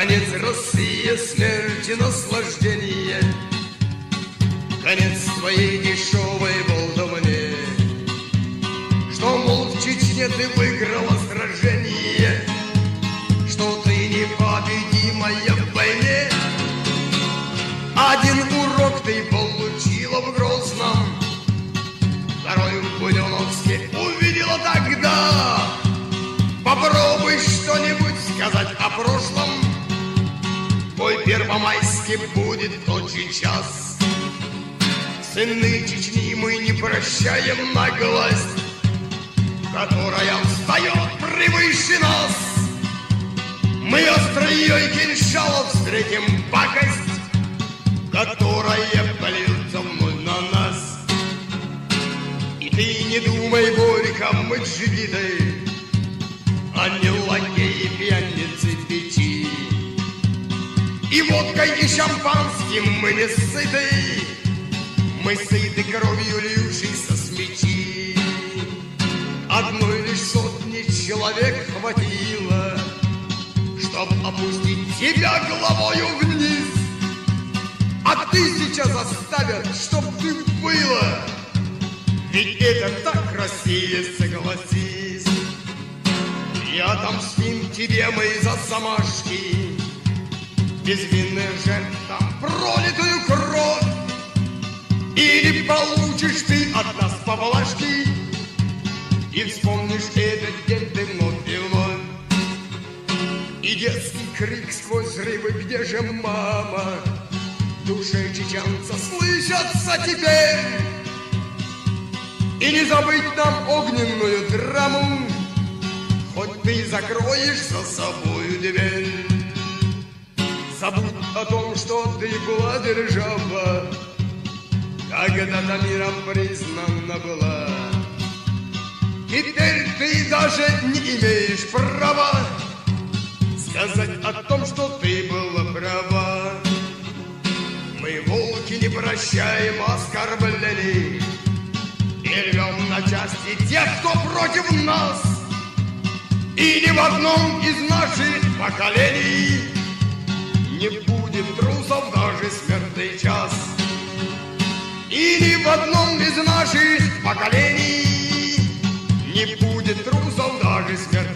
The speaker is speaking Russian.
Конец России, смерть и наслаждение, конец твоей дешевой болтовне, что, мол, в Чечне ты выиграла сражение, что ты непобедимая в войне. Один урок ты получила в Грозном, второй в Буденновске увидела тогда. Попробуй что-нибудь сказать о прошлом, твой первомайский будет в тот же час. Сыны Чечни мы не прощаем наглость, которая встает превыше нас. Мы острией кинжалов встретим пакость, которая польется вновь на нас. И ты не думай горько, мы джигиты, а не лакеи, пьяницы, печи. И водкой, и шампанским мы не сыты, мы сыты кровью, лившейся с мечи. Одной лишь сотни человек хватило, чтоб опустить тебя головою вниз. А тысяча заставят, чтоб ты было. Ведь это так, Россия, согласись. Я отомстим тебе, мои за замашки, безвинных жертвам пролитую кровь. Или получишь ты от нас поблажки, и вспомнишь этот день ты вновь и вновь. И детский крик сквозь взрывы, где же мама? В душе чеченца слышатся теперь. И не забыть нам огненную драму, хоть ты закроешь за собою дверь. Забудь о том, что ты была держава, когда-то миром признана была. Теперь ты даже не имеешь права сказать о том, что ты была права. Мы, волки, не прощаем оскорблений и рвем на части тех, кто против нас. И ни в одном из наших поколений не будет трусов даже смертный час. И ни в одном из наших поколений не будет трусов даже смертный час.